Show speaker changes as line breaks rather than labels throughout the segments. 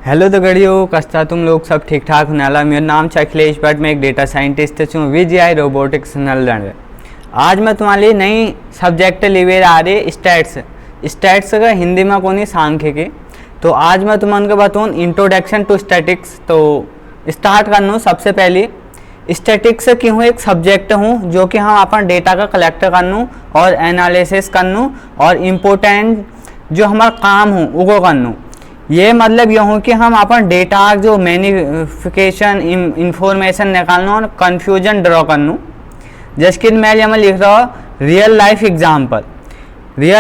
Hello तो गड़ियो कस्ता तुम लोग सब ठीक ठाक होने वाला। मेरा नाम है अखिलेश भट्ट, मैं एक डेटा साइंटिस्ट हूँ VGI रोबोटिक्स नलदंड। आज मैं तुम्हारे लिए नई सब्जेक्ट लेकर आ रही स्टैट्स का हिंदी में कौन सांख्यिकी। तो आज मैं तुमको बताऊँ इंट्रोडक्शन टू स्टैटिक्स। तो स्टार्ट करना सबसे पहले स्टैटिक्स क्यों एक सब्जेक्ट हूँ जो कि हम अपन डेटा का कलेक्ट करनू और एनालिसिस करनू और इम्पोर्टेंट जो हमारा काम हो वो करनू। ये मतलब यूँ कि हम अपन डेटा जो मैनिफिकेशन इंफॉर्मेशन निकालना और कन्फ्यूजन ड्रॉ करनू। जैसे मैं यहाँ लिख रहा हूँ रियल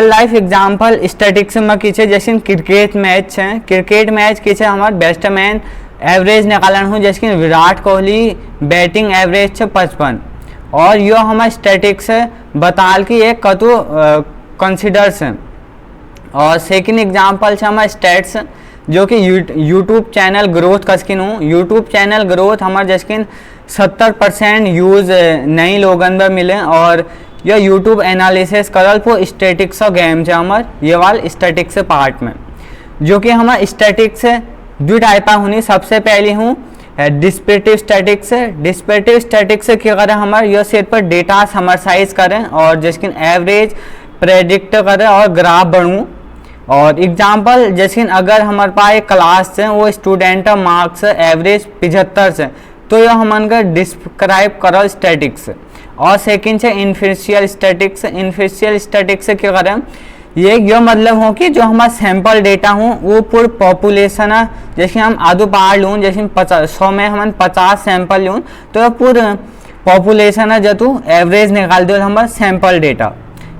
लाइफ एग्जाम्पल स्टैटिक्स में किसे जैसे क्रिकेट मैच है, क्रिकेट मैच किसे हमारे बैट्समैन एवरेज निकालन हो। जैसे विराट कोहली बैटिंग एवरेज है 55 और यो हमारे स्टैटिक्स बताल की एक कतु कंसिडर्स है। और सेकंड एग्जांपल है हमारे स्टैट्स जो कि यूट्यूब चैनल ग्रोथ कसकिन हूँ। यूट्यूब चैनल ग्रोथ हमारे जैसे 70% यूज़ नई लोगन में मिले और यह यूट्यूब एनालिसिस करल को स्टैटिक्स और गेम्स है हमारे ये वाल स्टैटिक्स पार्ट में। जो कि हमारे स्टैटिक्स दो टाइपा होनी। सबसे पहली हूँ डिस्क्रिप्टिव स्टैटिक्स। डिस्क्रिप्टिव स्टैटिक्स क्या करें हमारे यह सिर्फ डेटा समराइज करें और जिसकी एवरेज प्रेडिक्ट करें और ग्राफ बढ़ूँ। और एग्जांपल जैसे अगर हमारे पास एक क्लास है वो स्टूडेंट मार्क्स एवरेज 75 से तो यह हमन डिस्क्राइब करल स्टैटिक्स। और सेकंड से इनफिशियल स्टैटिक्स। इनफिशियल स्टैटिक्स क्या करें ये मतलब हो कि जो हमारा सैंपल डेटा हो वो पूरी पॉपुलेशन है। जैसे हम आधो पार लूँ जैसे 100 में हम 50 सैंपल लूँ तो पूरे पॉपुलेशन है जो तू एवरेज निकाल दो हमारा सैंपल डेटा।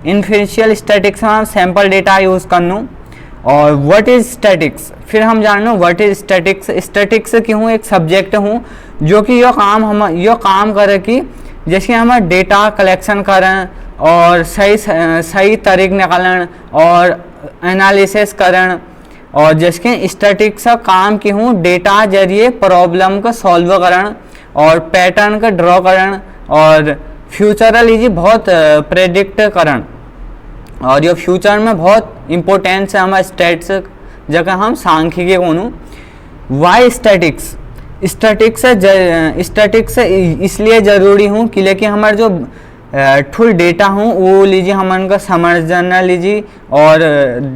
इनफिशियल स्टैटिक्स में हम सैंपल डेटा यूज़ करनू। और व्हाट इज स्टैटिक्स फिर हम जानना व्हाट इज स्टैटिक्स। स्टैटिक्स क्यों एक सब्जेक्ट हूँ जो कि यो काम करे कि जैसे हम डेटा कलेक्शन करें और सही तरीक निकालन और एनालिसिस करें। और जैसे स्टैटिक्स का काम की हूँ डेटा जरिए प्रॉब्लम को सॉल्व करें और पैटर्न का ड्रॉ करें और फ्यूचरली बहुत प्रेडिक्ट करें। और ये फ्यूचर में बहुत इम्पोर्टेंस है हमारे स्टैट्स जगह हम सांख्यिकी कोनू। वाई स्टैटिक्स स्टैटिक्स इसलिए ज़रूरी हूँ कि लेकिन हमारे जो फुल डेटा हूँ वो लीजिए हमन का समझना लीजिए और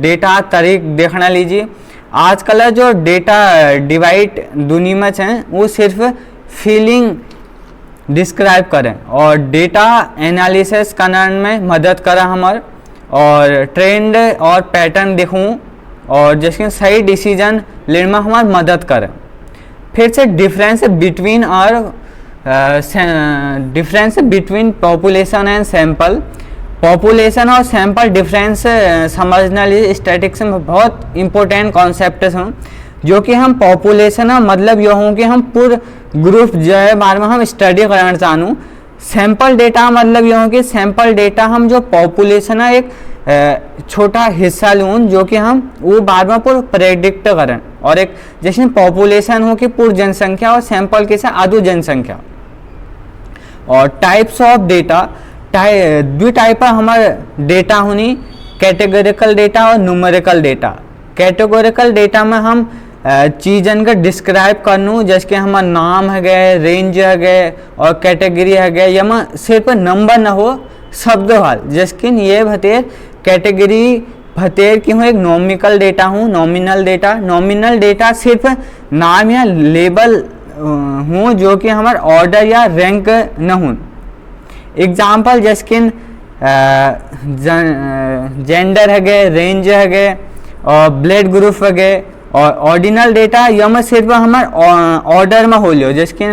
डेटा तरीक देखना लीजिए। आजकल जो डेटा डिवाइड दुनिया में है वो सिर्फ फीलिंग डिस्क्राइब करें और डेटा एनालिसिस करने में मदद करें हमारे और ट्रेंड और पैटर्न देखूँ और जैसे सही डिसीजन लेने में हमारी मदद करें। फिर से difference between population and sample. Population और सैंपल डिफरेंस समझना लिए स्टैटिक्स में बहुत इम्पोर्टेंट कॉन्सेप्ट हैं। जो कि हम पॉपुलेशन है मतलब यह हूँ कि हम पूरे ग्रुप जो है बारे में हम स्टडी करना चाहूँ। सैंपल डेटा मतलब यह हो कि सैंपल डेटा हम जो पॉपुलेशन है एक छोटा हिस्सा लूँ जो कि हम वो बार बार पूरा प्रेडिक्ट करें। और एक जैसे पॉपुलेशन हो कि पूरी जनसंख्या और सैंपल के साथ आधु जनसंख्या। और टाइप्स ऑफ डेटा दो टाइप हमारे डेटा होनी कैटेगोरिकल डेटा और न्यूमेरिकल डेटा। कैटेगोरिकल डेटा में हम चीज़न का डिस्क्राइब करनू जैसे कि हमारा नाम है गए रेंज है गए और कैटेगरी है गए या में सिर्फ नंबर ना हो शब्द वाल। जैसे ये भतेर कैटेगरी भतेर की हूँ एक नॉमिकल डेटा हूँ नॉमिनल डेटा सिर्फ नाम या लेबल हूँ जो कि हमारे ऑर्डर या रैंक न हूँ। एग्जाम्पल जैसे कि जेंडर है गए रेंज है गए और ब्लड ग्रुप है गए। और ऑर्डिनल डेटा यह में सिर्फ हमारे ऑर्डर में हो लियो जैसे कि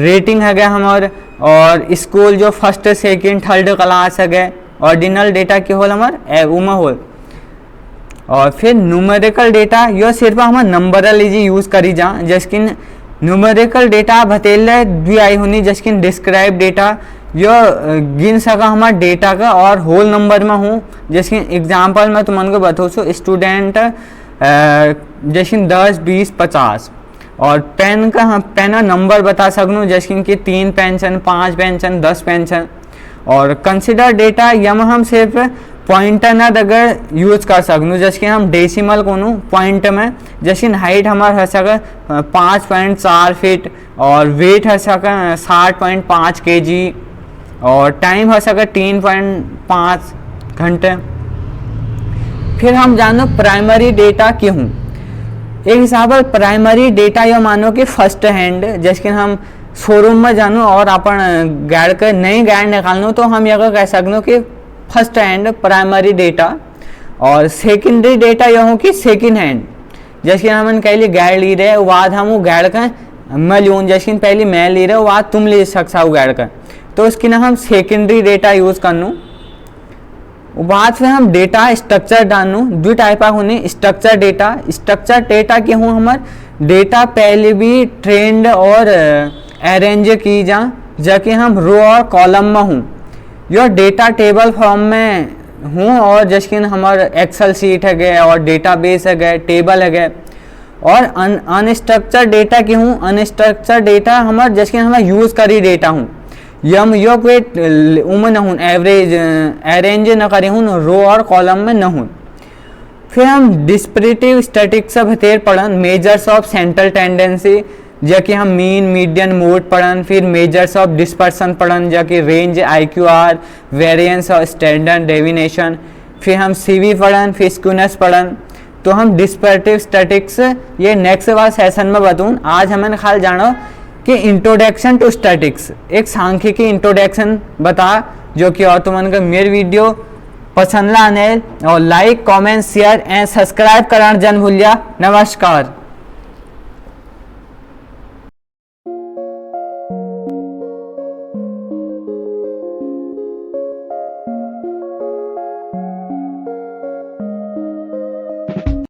रेटिंग है गया हमारे और स्कूल जो फर्स्ट सेकंड थर्ड क्लास है गए ऑर्डिनल डेटा के होल हमारे उमा होल। और फिर न्यूमेरिकल डेटा यह सिर्फ हमारे नंबर लीजिए यूज़ करी जा। जैसे कि न्यूमेरिकल डेटा बतेल भी आई होनी जैसे कि डिस्क्राइब डेटा यह गिन सका हमारे डेटा का और होल नंबर में हूँ। जैसे कि एग्जाम्पल मैं तुमको बताऊँ स्टूडेंट जैसे 10 20 50 और पेन का नंबर बता सकूँ जैसे कि 3 पेंशन 5 पेंशन 10 पेंशन। और कंसिडर डेटा यम हम सिर्फ पॉइंटर ना अगर यूज कर सकूँ, जैसे कि हम डेसिमल को पॉइंट में, जैसे हाइट हमारा है सके 5.4 फीट और वेट है सके 60.5 kg और टाइम है सके 3.5 घंटे। फिर हम जानो प्राइमरी डेटा क्यों। एक हिसाब से प्राइमरी डेटा यह मानो कि फर्स्ट हैंड, जैसे कि हम शोरूम में जानो और अपन गाड़ी के नई गाड़ी निकालनो तो हम यह कह सकते कि फर्स्ट हैंड प्राइमरी डेटा। और सेकेंडरी डेटा यह हो कि सेकेंड हैंड, जैसे कि हम कह ली गाड़ी ली रहे बाद हम वो गाड़ी का मैं लूँ, जैसे कि पहले मैं ले रहा बाद तुम ले सकता हो गाड़ी का, तो इसकी ना हम सेकेंडरी डेटा यूज़ करनू। बाद फिर हम डेटा स्ट्रक्चर डालूँ, दो टाइप का होने स्ट्रक्चर डेटा के हूँ हमारे डेटा पहले भी ट्रेंड और अरेंज की जाके हम रो और कॉलम में हूँ, यह डेटा टेबल फॉर्म में हूँ। और जैसे कि हमारे एक्सेल शीट है गए और डेटाबेस है गए, टेबल है गए। और अनस्ट्रक्चर डेटा की हूँ, अनस्ट्रक्चर डेटा हमारे जैसे कि हमें यूज़ करी डेटा हूँ, यम यो कोई उमन हूँ एवरेज अरेंज न करे हूँ रो और कॉलम में न हूँ। फिर हम डिस्परेटिव स्टैटिक्स से भतेर पढ़न, मेजर्स ऑफ सेंट्रल टेंडेंसी जाकि हम मीन मीडियन मोड पढ़न। फिर मेजर्स ऑफ डिस्पर्सन पढ़न जाकि रेंज IQR, वेरिएंस और स्टैंडर्ड डेविनेशन। फिर हम CV पढ़न, फिर स्क्यूनेस पढ़न। तो हम डिस्परेटिव स्टैटिक्स ये नेक्स्ट वाला सेशन में बताऊँ। आज हमें खाल जानो कि इंट्रोडक्शन टू स्टैटिक्स, एक सांख्यिकी इंट्रोडक्शन बता, जो कि और तुमन का मेरे वीडियो पसंद आने और like comment share and subscribe करना जन भूलिया। नमस्कार।